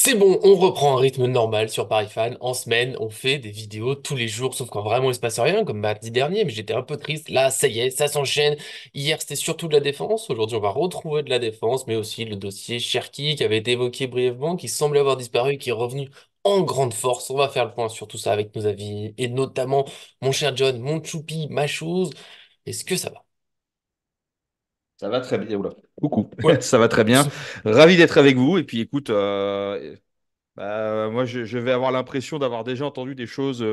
C'est bon, on reprend un rythme normal sur Paris Fan. En semaine, on fait des vidéos tous les jours, sauf quand vraiment il se passe rien, comme mardi dernier, mais j'étais un peu triste. Là, ça y est, ça s'enchaîne. Hier, c'était surtout de la défense. Aujourd'hui, on va retrouver de la défense, mais aussi le dossier Cherki qui avait été évoqué brièvement, qui semblait avoir disparu, qui est revenu en grande force. On va faire le point sur tout ça avec nos avis, et notamment mon cher John, mon choupi, ma chose. Est-ce que ça va? Ça va très bien. Oula. Coucou, Ouais. ça va très bien. Ravi d'être avec vous. Et puis écoute, moi je vais avoir l'impression d'avoir déjà entendu des choses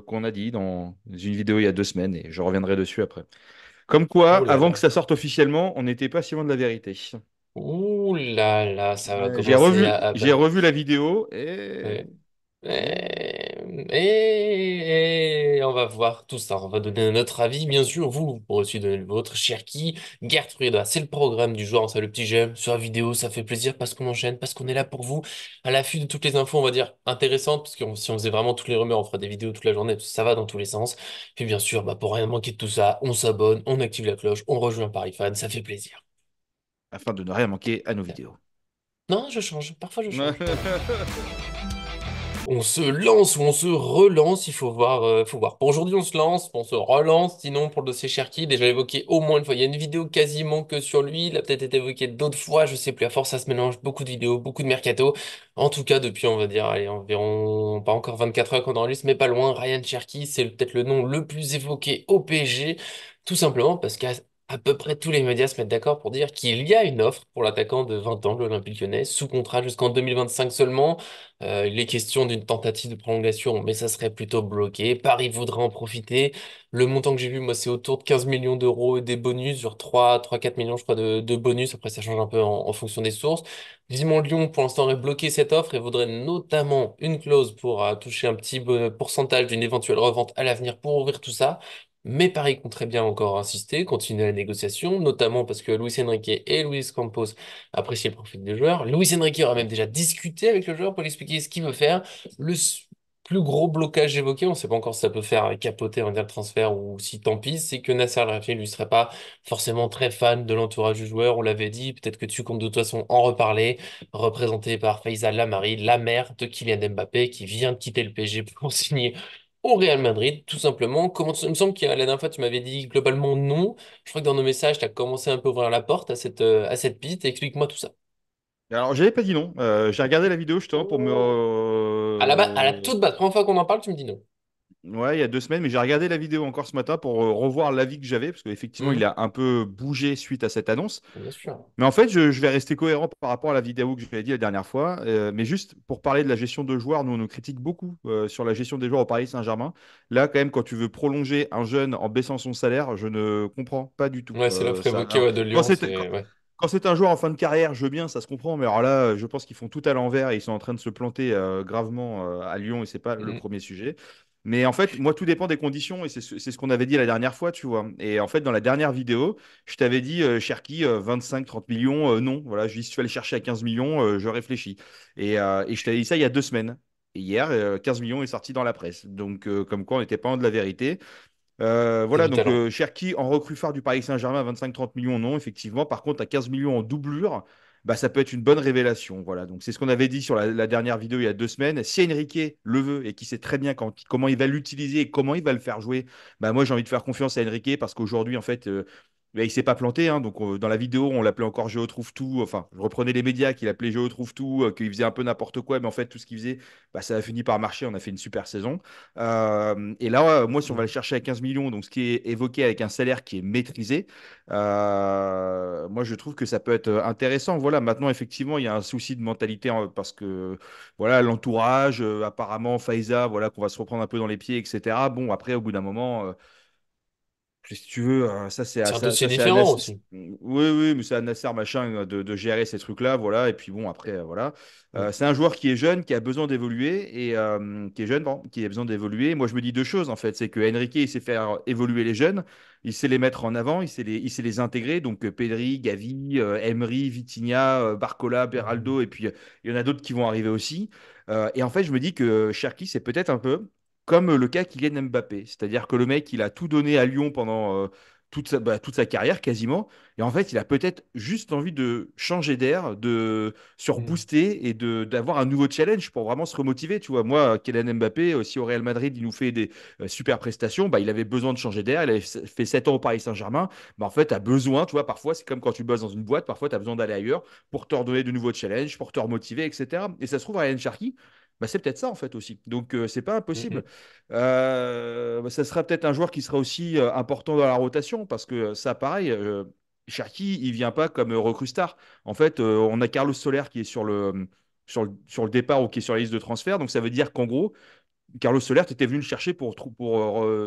qu'on a dit dans une vidéo il y a 2 semaines et je reviendrai dessus après. Comme quoi, Oh là avant que là. ça sorte officiellement, on n'était pas si loin de la vérité. Ouh là là, ça va J'ai commencer revu, j'ai revu la vidéo ouais. et Et on va voir tout ça. On va donner notre avis, bien sûr. Vous pourrez aussi donner le vôtre. Cherki, Gertrude, c'est le programme du jour. Ça, le petit j'aime sur la vidéo, ça fait plaisir parce qu'on enchaîne, parce qu'on est là pour vous, à l'affût de toutes les infos, on va dire intéressantes, parce que si on faisait vraiment toutes les rumeurs, on ferait des vidéos toute la journée, parce que ça va dans tous les sens. Puis bien sûr, bah, pour rien manquer de tout ça, on s'abonne, on active la cloche, on rejoint Paris Fan, ça fait plaisir. afin de ne rien manquer à nos vidéos. Non, je change. Parfois, je change. On se lance ou on se relance, il faut voir, faut voir. Pour aujourd'hui, on se lance, on se relance. Sinon, pour le dossier Cherki, déjà évoqué au moins une fois. Il y a une vidéo quasiment que sur lui. Il a peut-être été évoqué d'autres fois, je sais plus. À force, ça se mélange. Beaucoup de vidéos, beaucoup de mercato. En tout cas, depuis, on va dire, allez, environ, pas encore 24 heures qu'on enregistre, mais pas loin. Ryan Cherki, c'est peut-être le nom le plus évoqué au PSG. Tout simplement parce qu'à à peu près tous les médias se mettent d'accord pour dire qu'il y a une offre pour l'attaquant de 20 ans de l'Olympique Lyonnais, sous contrat jusqu'en 2025 seulement. Il est question d'une tentative de prolongation, mais ça serait plutôt bloqué. Paris voudrait en profiter. Le montant que j'ai vu, moi, c'est autour de 15 millions d'euros et des bonus, sur 4 millions, je crois, de bonus. Après, ça change un peu en fonction des sources. Visiblement, Lyon, pour l'instant, aurait bloqué cette offre et voudrait notamment une clause pour toucher un petit pourcentage d'une éventuelle revente à l'avenir pour ouvrir tout ça. Mais Paris compterait bien encore insister, continuer la négociation, notamment parce que Luis Enrique et Luis Campos apprécier le profil des joueurs. Luis Enrique aura même déjà discuté avec le joueur pour lui expliquer ce qu'il veut faire. Plus gros blocage évoqué, on ne sait pas encore si ça peut faire capoter un le transfert ou si tant pis, c'est que Nasser Al-Khelaifi lui serait pas forcément très fan de l'entourage du joueur. On l'avait dit, peut-être que tu comptes de toute façon en reparler. Représenté par Faisal Lamari, la mère de Kylian Mbappé, qui vient de quitter le PSG pour signer au Real Madrid, tout simplement. Comment il me semble que la dernière fois tu m'avais dit globalement non. Je crois que dans nos messages, tu as commencé un peu à ouvrir la porte à cette piste. Explique-moi tout ça. Alors, j'avais pas dit non. J'ai regardé la vidéo justement pour me. À la toute base, première fois qu'on en parle, tu me dis non. Ouais, il y a 2 semaines, mais j'ai regardé la vidéo encore ce matin pour revoir l'avis que j'avais, parce qu'effectivement, il Mhm. a un peu bougé suite à cette annonce. Bien sûr. Mais en fait, je vais rester cohérent par rapport à la vidéo que je vous ai dit la dernière fois. Mais juste pour parler de la gestion de joueurs, nous, on nous critique beaucoup sur la gestion des joueurs au Paris Saint-Germain. Là, quand même, quand tu veux prolonger un jeune en baissant son salaire, je ne comprends pas du tout Ouais, c'est l'offre ça. évoquée Alors, ouais, de quand Lyon, c'est c'est... Ouais. quand c'est un joueur en fin de carrière, je veux bien, ça se comprend. Mais alors là, je pense qu'ils font tout à l'envers et ils sont en train de se planter gravement à Lyon et c'est pas le Mhm. premier sujet. Mais en fait, moi, tout dépend des conditions et c'est ce qu'on avait dit la dernière fois, tu vois. Et en fait, dans la dernière vidéo, je t'avais dit, Cherki, 25-30 millions, non. Voilà, je dis, si tu vas aller chercher à 15 millions, je réfléchis. Et je t'avais dit ça il y a 2 semaines. Et hier, 15 millions est sorti dans la presse. Donc, comme quoi, on n'était pas loin de la vérité. C'est Voilà, du donc talent. Cherki en recrue phare du Paris Saint-Germain à 25-30 millions, non, effectivement. Par contre, à 15 millions en doublure, bah, ça peut être une bonne révélation. Voilà, donc c'est ce qu'on avait dit sur la dernière vidéo il y a 2 semaines. Si Enrique le veut et qu'il sait très bien comment il va l'utiliser et comment il va le faire jouer, bah, moi j'ai envie de faire confiance à Enrique parce qu'aujourd'hui, en fait, bah, il s'est pas planté. Hein. Donc dans la vidéo, on l'appelait encore Géo trouve tout. Enfin, je reprenais les médias qu'il appelait Géo trouve tout, qu'il faisait un peu n'importe quoi, mais en fait, tout ce qu'il faisait, bah, ça a fini par marcher. On a fait une super saison. Et là, moi, si on va le Mhm. chercher à 15 millions, donc ce qui est évoqué avec un salaire qui est maîtrisé, moi, je trouve que ça peut être intéressant. Voilà, maintenant, effectivement, il y a un souci de mentalité parce que, voilà, l'entourage, apparemment, Faiza, voilà, qu'on va se reprendre un peu dans les pieds, etc. Bon, après, au bout d'un moment, si tu veux, ça c'est C'est un dossier ça, c'est à différent aussi. Oui, oui, mais c'est à Nasser machin de gérer ces trucs-là, voilà. Et puis bon, après, voilà. Mhm. C'est un joueur qui est jeune, qui a besoin d'évoluer et qui est jeune, bon, qui a besoin d'évoluer. Moi, je me dis deux choses en fait, c'est que Enrique, il sait faire évoluer les jeunes, il sait les mettre en avant, il sait les intégrer. Donc Pedri, Gavi, Emery, Vitinha, Barcola, Mhm. Beraldo, et puis il y en a d'autres qui vont arriver aussi. Et en fait, je me dis que Cherki, c'est peut-être un peu comme le cas Kylian Mbappé. C'est-à-dire que le mec, il a tout donné à Lyon pendant toute sa carrière quasiment. Et en fait, il a peut-être juste envie de changer d'air, de se Mm. rebooster et d'avoir un nouveau challenge pour vraiment se remotiver. Tu vois, moi, Kylian Mbappé, si au Real Madrid, il nous fait des super prestations, bah, il avait besoin de changer d'air. Il avait fait 7 ans au Paris Saint-Germain. Bah, en fait, tu as besoin, tu vois, parfois, c'est comme quand tu bosses dans une boîte, parfois, tu as besoin d'aller ailleurs pour te redonner de nouveaux challenges, pour te remotiver, etc. Et ça se trouve, Ryan Cherki, bah, c'est peut-être ça en fait aussi. Donc c'est pas impossible. Mhm. Bah, ça sera peut-être un joueur qui sera aussi important dans la rotation parce que ça, pareil, Cherki, il vient pas comme recrue star. En fait, on a Carlos Soler qui est sur le départ ou qui est sur la liste de transfert. Donc ça veut dire qu'en gros, Carlos Soler, tu étais venu le chercher pour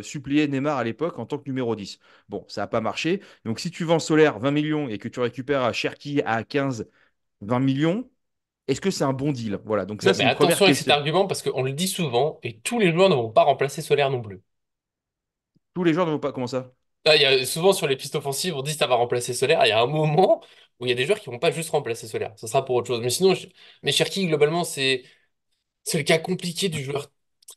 supplier Neymar à l'époque en tant que numéro 10. Bon, ça n'a pas marché. Donc si tu vends Soler 20 millions et que tu récupères Cherki à 15, 20 millions, est-ce que c'est un bon deal? Voilà, donc ça, Ouais, mais c'est une première attention avec cet question. argument parce qu'on le dit souvent et tous les joueurs ne vont pas remplacer Solaire non plus. Tous les joueurs ne vont pas. Comment ça? Ah, il y a, souvent sur les pistes offensives, on dit ça va remplacer Solaire. Il y a un moment où il y a des joueurs qui vont pas juste remplacer Solaire. Ça sera pour autre chose. Mais sinon, mais Cherki, globalement, c'est le cas compliqué du joueur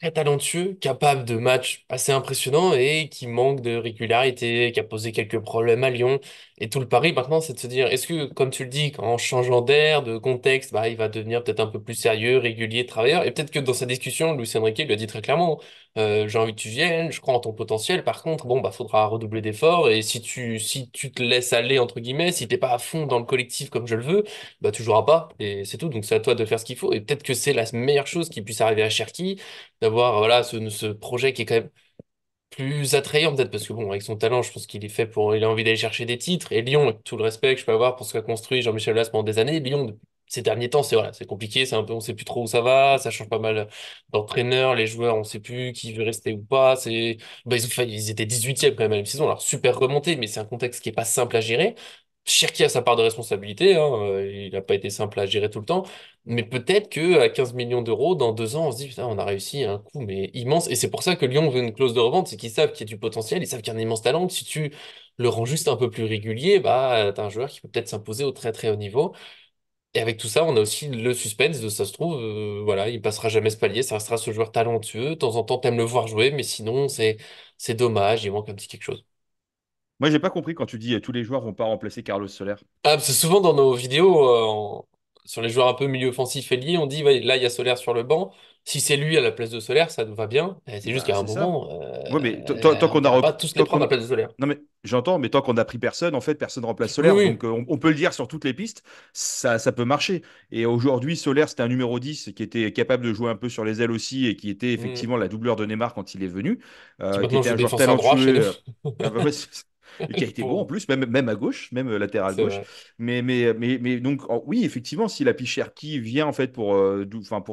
très talentueux, capable de matchs assez impressionnants et qui manque de régularité, qui a posé quelques problèmes à Lyon. Et tout le pari maintenant, c'est de se dire, est-ce que, comme tu le dis, en changeant d'air, de contexte, bah, il va devenir peut-être un peu plus sérieux, régulier, travailleur. Et peut-être que dans sa discussion, Luis Enrique lui a dit très clairement, j'ai envie que tu viennes, je crois en ton potentiel. Par contre, bon, bah, faudra redoubler d'efforts. Et si tu te laisses aller, entre guillemets, si t'es pas à fond dans le collectif comme je le veux, bah, tu joueras pas et c'est tout. Donc c'est à toi de faire ce qu'il faut. Et peut-être que c'est la meilleure chose qui puisse arriver à Cherki, d'avoir voilà ce projet qui est quand même plus attrayant peut-être parce que bon, avec son talent, je pense qu'il est fait pour, il a envie d'aller chercher des titres. Et Lyon, avec tout le respect que je peux avoir pour ce qu'a construit Jean-Michel Aulas pendant des années, Lyon, ces derniers temps, c'est voilà, c'est compliqué, c'est un peu, on sait plus trop où ça va, ça change pas mal d'entraîneurs, les joueurs, on sait plus qui veut rester ou pas. Bah, ils étaient 18e quand même à la saison, alors super remonté, mais c'est un contexte qui est pas simple à gérer. Cherki a sa part de responsabilité, hein, il n'a pas été simple à gérer tout le temps, mais peut-être que à 15 millions d'euros, dans 2 ans, on se dit, putain, on a réussi un coup mais immense. Et c'est pour ça que Lyon veut une clause de revente, c'est qu'ils savent qu'il y a du potentiel, ils savent qu'il y a un immense talent. Que si tu le rends juste un peu plus régulier, bah, t'as un joueur qui peut peut-être s'imposer au très très haut niveau. Et avec tout ça, on a aussi le suspense de ça se trouve, voilà, il passera jamais ce palier, ça restera ce joueur talentueux. De temps en temps, t'aimes le voir jouer, mais sinon, c'est dommage, il manque un petit quelque chose. Moi, j'ai pas compris quand tu dis tous les joueurs vont pas remplacer Carlos Soler. Ah, parce que souvent dans nos vidéos, sur les joueurs un peu milieu offensif et liés, on dit, ouais, là, il y a Solaire sur le banc. Si c'est lui à la place de Solaire, ça nous va bien. C'est juste Bah, qu'à un c'est ça. moment, Ouais, mais tant on qu'on a pourra pas tous les tant prendre à qu'on la place de Solaire. non mais j'entends, mais tant qu'on n'a pris personne, en fait, personne ne remplace Oui, Solaire. oui. Donc on peut le dire sur toutes les pistes, ça peut marcher. Et aujourd'hui, Solaire, c'était un numéro 10 qui était capable de jouer un peu sur les ailes aussi et qui était Hmm. effectivement la doubleur de Neymar quand il est venu, Qui qui maintenant était joue un joueur défenseur droit chez nous. talentueux. Bah, ouais, et qui a Le été bon en pauvre. plus, même à gauche, même latéral C'est gauche. vrai. Mais donc, oui, effectivement, si la Cherki vient en fait pour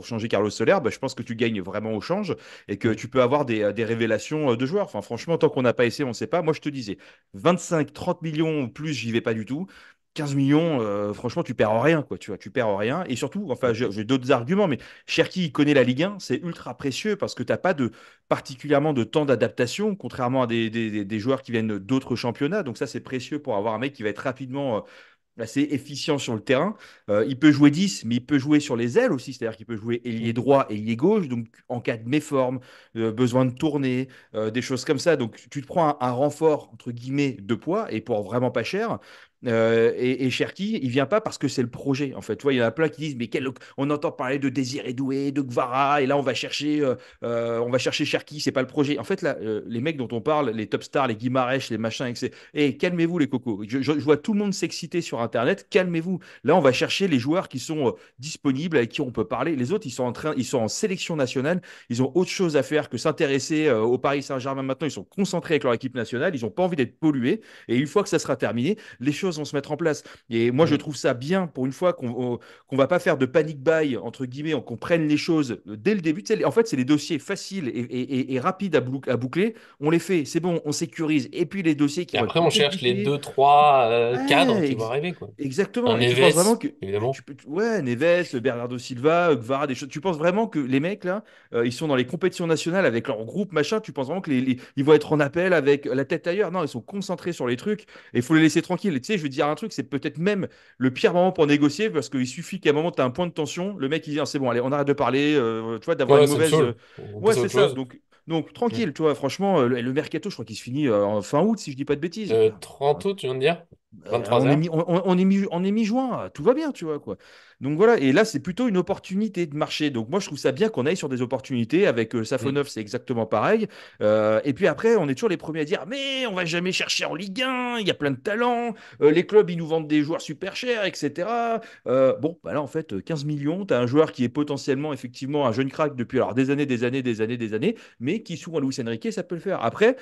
changer Carlos Soler, bah, je pense que tu gagnes vraiment au change et que Hmm. tu peux avoir des révélations de joueurs. Enfin, franchement, tant qu'on n'a pas essayé, on ne sait pas. Moi, je te disais, 25, 30 millions ou plus, j'y vais pas du tout. 15 millions, franchement, tu perds en rien, quoi. Tu vois, tu perds en rien. Et surtout, enfin, j'ai d'autres arguments, mais Cherki, il connaît la Ligue 1, c'est ultra précieux parce que tu n'as pas particulièrement de temps d'adaptation, contrairement à des joueurs qui viennent d'autres championnats. Donc ça, c'est précieux pour avoir un mec qui va être rapidement assez efficient sur le terrain. Il peut jouer 10, mais il peut jouer sur les ailes aussi, c'est-à-dire qu'il peut jouer ailier Hmm. droit, ailier gauche, donc en cas de méforme, besoin de tourner, des choses comme ça. Donc tu te prends un renfort, entre guillemets, de poids, et pour vraiment pas cher. Et Cherki, il vient pas parce que c'est le projet. En fait, tu vois, il y en a plein qui disent, mais on entend parler de Désiré Doué, de Gvara, et là on va chercher Cherki, c'est pas le projet. En fait, là, les mecs dont on parle, les top stars, les Guimarães, les machins, etc. Et calmez-vous les cocos. Je vois tout le monde s'exciter sur Internet. Calmez-vous. Là, on va chercher les joueurs qui sont disponibles, avec qui on peut parler. Les autres, ils sont en sélection nationale. Ils ont autre chose à faire que s'intéresser au Paris Saint-Germain. Maintenant, ils sont concentrés avec leur équipe nationale. Ils n'ont pas envie d'être pollués. Et une fois que ça sera terminé, les choses vont se mettre en place. Et moi, je Hmm. trouve ça bien pour une fois qu'on va pas faire de panic buy entre guillemets, qu'on prenne les choses dès le début. Tu sais, en fait, c'est les dossiers faciles et rapides à boucler. On les fait, c'est bon, on sécurise. Et puis les dossiers qui Et vont être après, plus on cherche les compliqués. deux, trois cadres Ouais, qui vont arriver, quoi. exactement. Un Et tu penses vraiment Neves, que. évidemment. Ouais, Neves, Bernardo Silva, Gvara, des choses. Tu penses vraiment que les mecs, là, ils sont dans les compétitions nationales avec leur groupe, machin. Tu penses vraiment que ils vont être en appel avec la tête ailleurs? Non, ils sont concentrés sur les trucs et il faut les laisser tranquilles. Et tu sais, je vais te dire un truc, c'est peut-être même le pire moment pour négocier parce qu'il suffit qu'à un moment, tu as un point de tension. Le mec, il dit, ah, c'est bon, allez, on arrête de parler, tu vois, d'avoir une Ouais, ça me mauvaise. saoule. On Ouais, passe à c'est autre ça. chose. Donc, Mm. tranquille, tu vois, franchement, le mercato, je crois qu'il se finit en fin août, si je dis pas de bêtises. 30 août, tu viens de dire? On est 23h? on est mi-juin, tout va bien, tu vois, quoi. Donc voilà, et là, c'est plutôt une opportunité de marché. Donc moi, je trouve ça bien qu'on aille sur des opportunités. Avec Mm. Safonov, c'est exactement pareil. Et puis après, on est toujours les premiers à dire, mais on va jamais chercher en Ligue 1, il y a plein de talents, les clubs, ils nous vendent des joueurs super chers, etc. Bon, bah là, en fait, 15 millions, tu as un joueur qui est potentiellement, effectivement, un jeune crack depuis alors des années, des années, des années, des années, mais qui, sous un Luis Enrique, ça peut le faire. Après,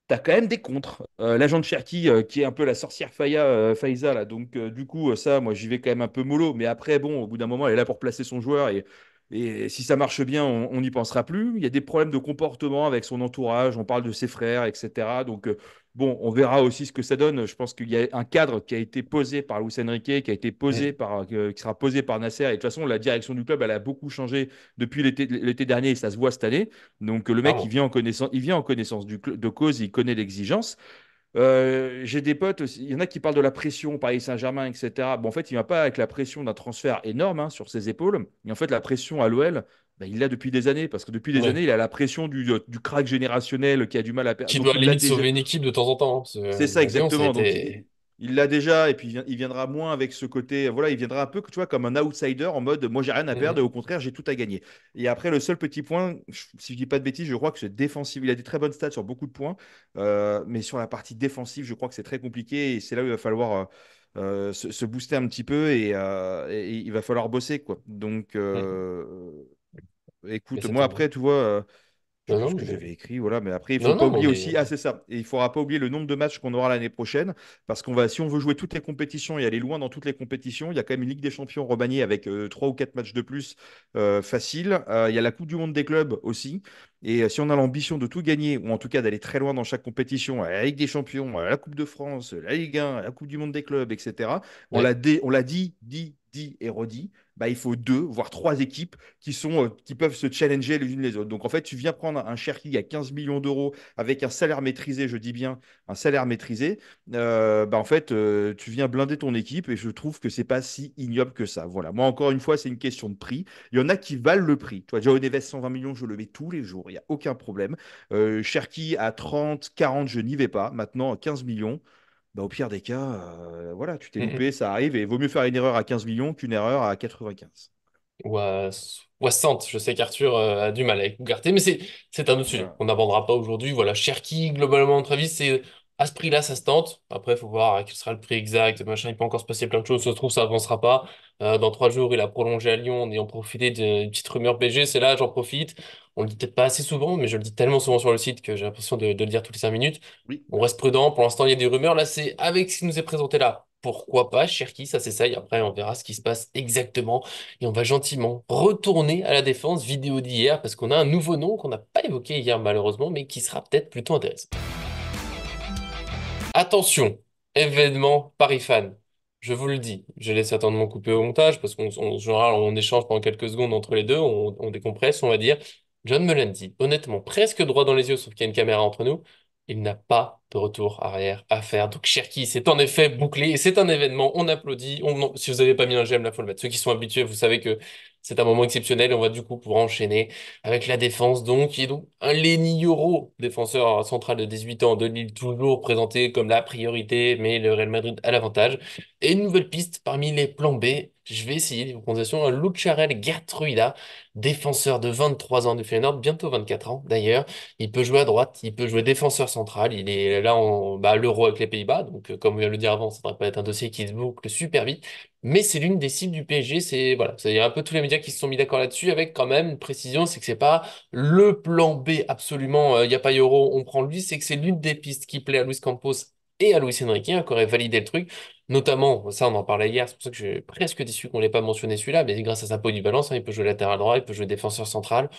t'as quand même des contres. L'agent de Cherki, qui est un peu la sorcière Faiza, là. Donc, du coup, ça, moi, j'y vais quand même un peu mollo. Mais après, bon, au bout d'un moment, elle est là pour placer son joueur. Et si ça marche bien, on n'y pensera plus. Il y a des problèmes de comportement avec son entourage. On parle de ses frères, etc. Donc, bon, on verra aussi ce que ça donne. Je pense qu'il y a un cadre qui a été posé par Luis Enrique, qui a été posé Mm. par, qui sera posé par Nasser. Et de toute façon, la direction du club, elle a beaucoup changé depuis l'été dernier et ça se voit cette année. Donc le mec, Clairement. il vient en connaissance de cause, il connaît l'exigence. J'ai des potes, il y en a qui parlent de la pression Paris Saint-Germain, etc. Bon, en fait, il ne vient pas avec la pression d'un transfert énorme, hein, sur ses épaules. Et en fait, la pression à l'OL, bah, il l'a depuis des années, parce que depuis des Ouais. années, il a la pression du crack générationnel qui a du mal à perdre. Qui Donc doit à la il l'a limite déjà. sauver une équipe de temps en temps, hein, parce que C'est ça Lyon, ça a exactement. Donc été. il l'a déjà et puis il viendra moins avec ce côté. Voilà, il viendra un peu, tu vois, comme un outsider en mode moi j'ai rien à perdre et Mm. au contraire j'ai tout à gagner. Et après le seul petit point, si je dis pas de bêtises, je crois que c'est défensif. Il a des très bonnes stats sur beaucoup de points, mais sur la partie défensive, je crois que c'est très compliqué et c'est là où il va falloir se booster un petit peu et il va falloir bosser quoi. Donc Mm. Mais écoute, c'est moi tant mieux. après tu vois. Je sais Non, plus non, ce que mais. j'avais écrit, voilà. Mais après, il faut Non, pas non, mais oublier aussi. Ah, c'est ça. Et il faudra pas oublier le nombre de matchs qu'on aura l'année prochaine, parce qu'on va, si on veut jouer toutes les compétitions et aller loin dans toutes les compétitions, il y a quand même une Ligue des Champions remaniée avec 3 ou 4 matchs de plus, facile. Il y a la Coupe du Monde des clubs aussi. Et si on a l'ambition de tout gagner, ou en tout cas d'aller très loin dans chaque compétition, à la Ligue des Champions, à la Coupe de France, la Ligue 1, la Coupe du Monde des clubs, etc. ouais. On l'a dit et redit. Bah, il faut 2 voire 3 équipes qui peuvent se challenger les unes les autres. Donc en fait, tu viens prendre un Cherki à 15 millions d'euros avec un salaire maîtrisé, je dis bien un salaire maîtrisé. Bah en fait, tu viens blinder ton équipe et je trouve que c'est pas si ignoble que ça. Voilà. Moi, encore une fois, c'est une question de prix. Il y en a qui valent le prix. Tu vois, Joao Neves, 120 millions, je le mets tous les jours, il n'y a aucun problème. Cherki à 30, 40, je n'y vais pas. Maintenant, 15 millions. Bah, au pire des cas, voilà, tu t'es Mm. loupé, ça arrive, et vaut mieux faire une erreur à 15 millions qu'une erreur à 95. Ou à 60. Je sais qu'Arthur a du mal avec Ougarté, mais c'est un autre sujet. Voilà. On n'abordera pas aujourd'hui. Voilà, Cherki, globalement, à notre avis, c'est à ce prix-là, ça se tente. Après, il faut voir quel sera le prix exact. Machin, il peut encore se passer plein de choses. Ça se trouve, ça avancera pas. Dans 3 jours, il a prolongé à Lyon en ayant profité d'une petite rumeur BG. C'est là, j'en profite. On le dit peut-être pas assez souvent, mais je le dis tellement souvent sur le site que j'ai l'impression de le dire toutes les 5 minutes. Oui. On reste prudent. Pour l'instant, il y a des rumeurs. Là, c'est avec ce qui nous est présenté là. Pourquoi pas? Cherki, ça s'essaye. Après, on verra ce qui se passe exactement. Et on va gentiment retourner à la défense vidéo d'hier parce qu'on a un nouveau nom qu'on n'a pas évoqué hier malheureusement, mais qui sera peut-être plutôt intéressant. Attention, événement Paris fan. Je vous le dis, je laisse attendre mon coupé au montage parce en général, on échange pendant quelques secondes entre les deux, on décompresse, on va dire. John me l'a dit, honnêtement, presque droit dans les yeux, sauf qu'il y a une caméra entre nous. Il n'a pas de retour arrière à faire. Donc Cherki, c'est en effet bouclé et c'est un événement. On applaudit. Si vous n'avez pas mis un j'aime, là, faut le mettre. Ceux qui sont habitués, vous savez que c'est un moment exceptionnel et on va du coup pouvoir enchaîner avec la défense, donc, qui est donc un Lenny Yoro, défenseur central de 18 ans de Lille, toujours présenté comme la priorité, mais le Real Madrid a l'avantage. Et une nouvelle piste parmi les plans B, je vais essayer les prononciations, un Lucharel Gertruida, défenseur de 23 ans de Feyenoord, bientôt 24 ans d'ailleurs. Il peut jouer à droite, il peut jouer défenseur central, il est là en l'Euro avec les Pays-Bas, donc comme on vient de le dire avant, ça ne devrait pas être un dossier qui se boucle super vite. Mais c'est l'une des cibles du PSG. C'est voilà, il y a un peu tous les médias qui se sont mis d'accord là-dessus, avec quand même une précision, c'est que c'est pas le plan B absolument. Il n'y a pas Euro, on prend lui. C'est que c'est l'une des pistes qui plaît à Luis Campos et à Luis Enrique, hein, qui aurait validé le truc. Notamment, ça on en parlait hier, c'est pour ça que j'ai presque déçu qu'on l'ait pas mentionné celui-là, mais grâce à sa polyvalence, hein, il peut jouer latéral droit, il peut jouer défenseur central.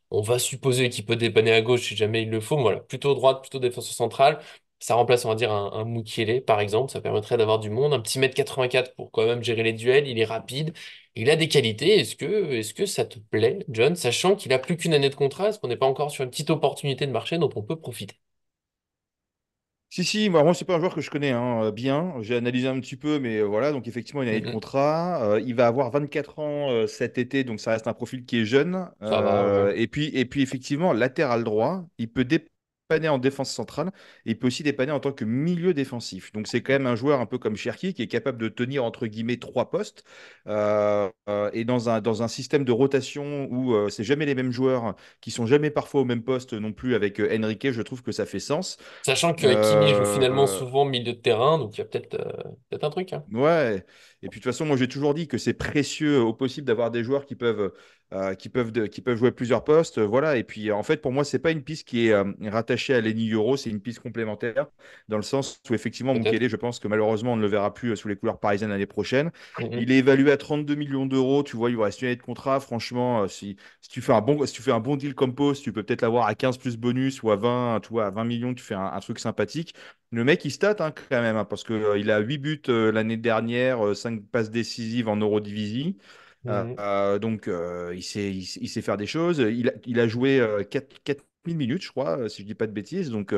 On va supposer qu'il peut dépanner à gauche si jamais il le faut. Mais voilà, plutôt droite, plutôt défenseur central. Ça remplace, on va dire, un Mukiele, par exemple. Ça permettrait d'avoir du monde. Un petit mètre 84 pour quand même gérer les duels. Il est rapide. Il a des qualités. Est-ce que ça te plaît, John, sachant qu'il a plus qu'une année de contrat? Est-ce qu'on n'est pas encore sur une petite opportunité de marché dont on peut profiter? Si, si, moi, c'est pas un joueur que je connais hein, bien. J'ai analysé un petit peu, mais voilà. Donc, effectivement, il a une année de Mhm. contrat. Il va avoir 24 ans cet été, donc ça reste un profil qui est jeune. Ça va, ouais. Et puis, effectivement, latéral droit, il peut dépanner en défense centrale. Et il peut aussi dépanner en tant que milieu défensif. Donc, c'est quand même un joueur un peu comme Cherki qui est capable de tenir, entre guillemets, trois postes. Et dans un système de rotation où c'est jamais les mêmes joueurs qui sont jamais parfois au même poste non plus avec Enrique, je trouve que ça fait sens. Sachant que Kimi joue finalement Euh, souvent milieu de terrain, donc il y a peut-être un truc, hein. ouais. Et puis de toute façon, moi j'ai toujours dit que c'est précieux au possible d'avoir des joueurs qui peuvent jouer plusieurs postes. Voilà. Et puis en fait, pour moi, c'est pas une piste qui est rattachée à Lenny Euro, c'est une piste complémentaire dans le sens où effectivement Peut-être. Mukele, je pense que malheureusement on ne le verra plus sous les couleurs parisiennes l'année prochaine. Mhm. Il est évalué à 32 millions d'euros. Tu vois, il lui reste une année de contrat. Franchement, si tu fais un bon deal compost, tu peux peut-être l'avoir à 15 plus bonus ou à 20, tu vois, à 20 millions, tu fais un truc sympathique. Le mec, il stat hein, quand même, hein, parce qu'il a 8 buts l'année dernière, 5 passes décisives en Eurodivisie. Mhm. Donc, il sait faire des choses. Il a joué 4000 minutes, je crois, si je dis pas de bêtises. Donc,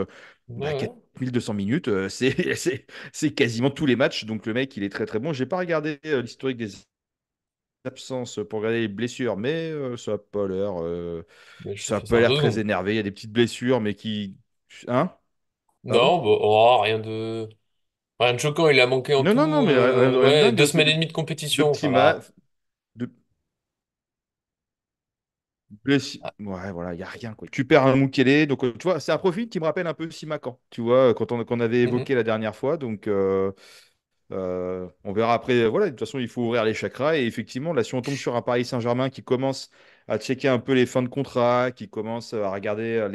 Ouais, ouais. 4200 minutes, c'est quasiment tous les matchs. Donc, le mec, il est très, très bon. J'ai pas regardé l'historique des absences pour regarder les blessures, mais Mais je te ça a fais ça pas en l'air deux très secondes. énervé. Il y a des petites blessures, mais qui. Hein? Pardon? Non, bah, oh, rien de choquant. Il a manqué en Non, non, non, tout mais rien de ouais, dingue. deux C'est semaines et demie de de compétition, petits ça matchs. va. De... Ah, Ouais, voilà, il n'y a rien, quoi. Tu perds un Mukele. Donc, tu vois, c'est un profil qui me rappelle un peu Simakan, tu vois, qu'on avait mhm. évoqué la dernière fois. Donc, on verra après. Voilà, de toute façon, il faut ouvrir les chakras. Et effectivement, là, si on tombe sur un Paris Saint-Germain qui commence à checker un peu les fins de contrat, qui commence à regarder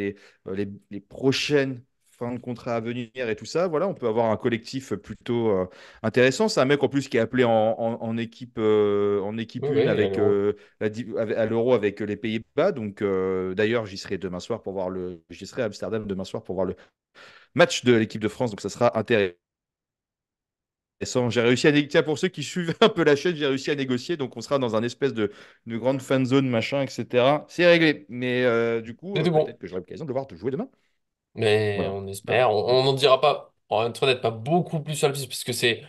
les prochaines fins de contrat à venir et tout ça, voilà, on peut avoir un collectif plutôt intéressant. C'est un mec en plus qui est appelé en équipe Ouais, 1 ouais, il a avec, l'euro. à l'Euro avec les Pays-Bas. Donc, d'ailleurs, j'y serai à Amsterdam demain soir pour voir le match de l'équipe de France. Donc, ça sera intéressant. J'ai réussi à négocier. Tiens, pour ceux qui suivent un peu la chaîne, j'ai réussi à négocier. Donc, on sera dans un espèce de grande fan zone, machin, etc. C'est réglé. Mais du coup, C'est tout bon. peut-être que j'aurai l'occasion de voir te jouer demain. Mais Voilà. on espère. Bah, On n'en dira pas, en être honnête, pas beaucoup plus sur la piste, puisque c'est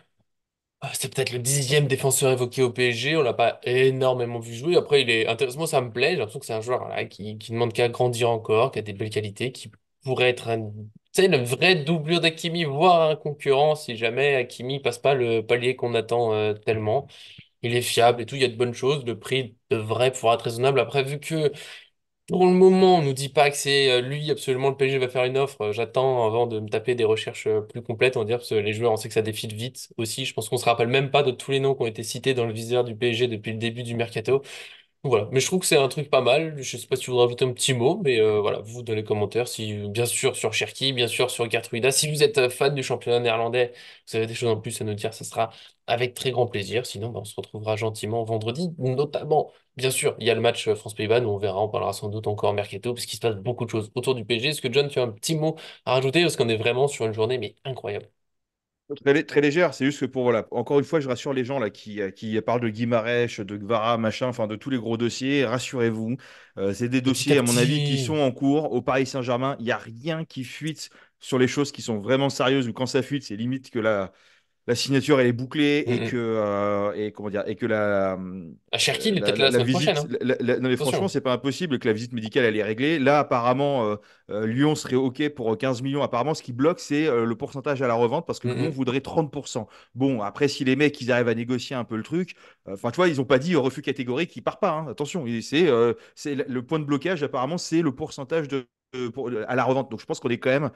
peut-être le 10e défenseur évoqué au PSG. On l'a pas énormément vu jouer. Après, il est intéressant. Moi, ça me plaît. J'ai l'impression que c'est un joueur voilà, qui demande qu'à grandir encore, qui a des belles qualités, qui pourrait être tu sais, une vraie doublure d'Hakimi, voire un concurrent si jamais Hakimi passe pas le palier qu'on attend tellement. Il est fiable et tout. Il y a de bonnes choses. Le prix devrait pouvoir être raisonnable. Après, vu que pour le moment, on nous dit pas que c'est lui, absolument, le PSG va faire une offre. J'attends avant de me taper des recherches plus complètes, on va dire, parce que les joueurs, on sait que ça défile vite aussi. Je pense qu'on se rappelle même pas de tous les noms qui ont été cités dans le viseur du PSG depuis le début du mercato. Voilà, mais je trouve que c'est un truc pas mal. Je sais pas si tu voudrais ajouter un petit mot, mais voilà, vous dans les commentaires, si bien sûr sur Cherki, bien sûr sur Gertruida. Si vous êtes fan du championnat néerlandais, vous avez des choses en plus à nous dire, ça sera avec très grand plaisir. Sinon, on se retrouvera gentiment vendredi, notamment. Bien sûr, il y a le match France-Pays-Bas, où on verra, on parlera sans doute encore mercato, parce qu'il se passe beaucoup de choses autour du PSG. Est-ce que John, tu as un petit mot à rajouter, parce qu'on est vraiment sur une journée mais incroyable. très, très légère. C'est juste que voilà, encore une fois, je rassure les gens là qui parlent de Guimarães, de Gvara, machin, enfin de tous les gros dossiers. Rassurez-vous, c'est des Petit à dossiers, à mon avis, qui sont petit. en cours. Au Paris Saint-Germain, il n'y a rien qui fuite sur les choses qui sont vraiment sérieuses ou quand ça fuite, c'est limite que la signature elle est bouclée Mm, mm. et comment dire et que la, Ah, Cherki, il est la, peut-être là la- la la semaine prochaine, visite hein. non mais franchement Attention. c'est pas impossible que la visite médicale elle est réglée là apparemment Lyon serait OK pour 15 millions apparemment ce qui bloque c'est le pourcentage à la revente parce que Mm, Lyon mm. voudrait 30%. Bon après si les mecs ils arrivent à négocier un peu le truc enfin tu vois ils ont pas dit refus catégorique il part pas hein. Attention c'est le point de blocage apparemment c'est le pourcentage à la revente donc je pense qu'on est quand même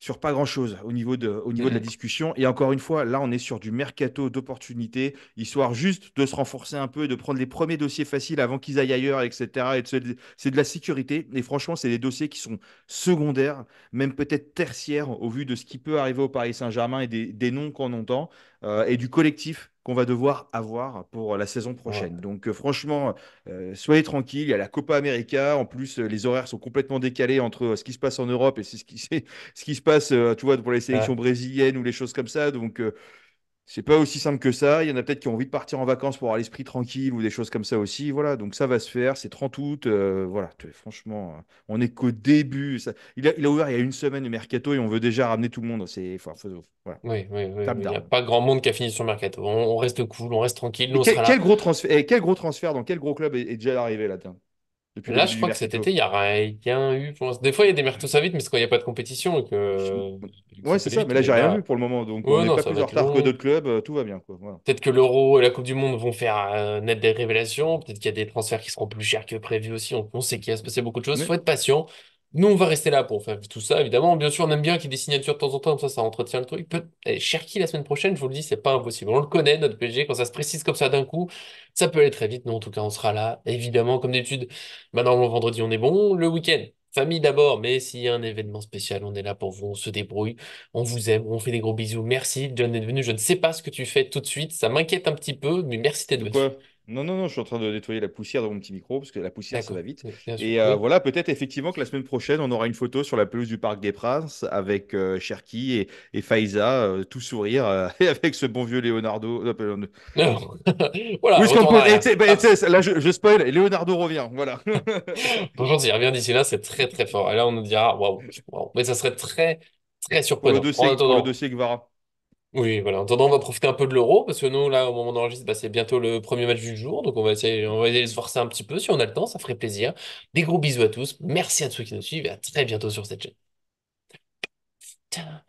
sur pas grand-chose au niveau de la Mm, discussion. Et encore une fois, là, on est sur du mercato d'opportunités, histoire juste de se renforcer un peu et de prendre les premiers dossiers faciles avant qu'ils aillent ailleurs, etc. C'est de la sécurité. Et franchement, c'est des dossiers qui sont secondaires, même peut-être tertiaires, au vu de ce qui peut arriver au Paris Saint-Germain et des noms qu'on entend, et du collectif qu'on va devoir avoir pour la saison mm. Ouais. prochaine. Donc franchement, soyez tranquilles, il y a la Copa América, en plus les horaires sont complètement décalés entre ce qui se passe en Europe et ce qui se passe, tu vois, pour les sélections Ah. brésiliennes ou les choses comme ça. Donc, C'est pas aussi simple que ça. Il y en a peut-être qui ont envie de partir en vacances pour avoir l'esprit tranquille ou des choses comme ça aussi. Voilà, donc ça va se faire. C'est 30 août. Voilà, franchement, on est qu'au début. Il a ouvert il y a une semaine le mercato et on veut déjà ramener tout le monde. Voilà, Oui, oui, oui, calm oui. Il n'y a down. pas grand monde qui a fini sur le mercato. On reste cool, on reste tranquille, nous Et on sera là. quel gros transfert dans quel gros club est déjà arrivé là, tiens, depuis le Là, je début du crois que cet mercato? été, il y a rien eu. Des fois, il y a des mercatos ça vite, mais c'est quand il n'y a pas de compétition et que ça Ouais, peut c'est aller ça, mais vite. là, Mais j'ai rien vu là, pour le moment. Donc, on ouais, n'est non, pas ça plus va en être retard que long. d'autres clubs. Tout va bien, quoi. Voilà. Peut-être que l'Euro et la Coupe du Monde vont faire naître des révélations. Peut-être qu'il y a des transferts qui seront plus chers que prévu aussi. On sait qu'il va se passer beaucoup de choses. Faut Mais, être patient. Nous, on va rester là pour faire tout ça, évidemment. Bien sûr, on aime bien qu'il y ait des signatures de temps en temps, comme ça entretient le truc. Cherki, la semaine prochaine, je vous le dis, c'est pas impossible. On le connaît, notre PSG, quand ça se précise comme ça d'un coup, ça peut aller très vite. Nous, en tout cas, on sera là, évidemment, comme d'habitude. Maintenant, le vendredi, on est bon. Le week-end, famille d'abord, mais s'il y a un événement spécial, on est là pour vous, on se débrouille. On vous aime, on fait des gros bisous. Merci, John, d'être venu. Je ne sais pas ce que tu fais tout de suite. Ça m'inquiète un petit peu, mais merci d'être de venu. quoi? Non, non, non, je suis en train de nettoyer la poussière dans mon petit micro, parce que la poussière, ça va D'accord, vite. oui, bien sûr. Et Oui. voilà, peut-être effectivement que la semaine prochaine, on aura une photo sur la pelouse du Parc des Princes avec Cherki et Faiza, tout sourire, et avec ce bon vieux Leonardo. Non. Voilà, Oui, ce qu'on retour en peut. Et arrière. Hop. là, je spoil, Leonardo revient. Voilà. Bonjour, s'il revient d'ici là, c'est très très fort. Et là, on nous dira waouh, waouh. Mais ça serait très très surprenant. En Pour le attendant, dossier Guevara. oui, voilà. En attendant, on va profiter un peu de l'Euro parce que nous, là, au moment d'enregistrer, c'est bientôt le premier match du jour. Donc, on va essayer de se forcer un petit peu si on a le temps. Ça ferait plaisir. Des gros bisous à tous. Merci à tous ceux qui nous suivent et à très bientôt sur cette chaîne.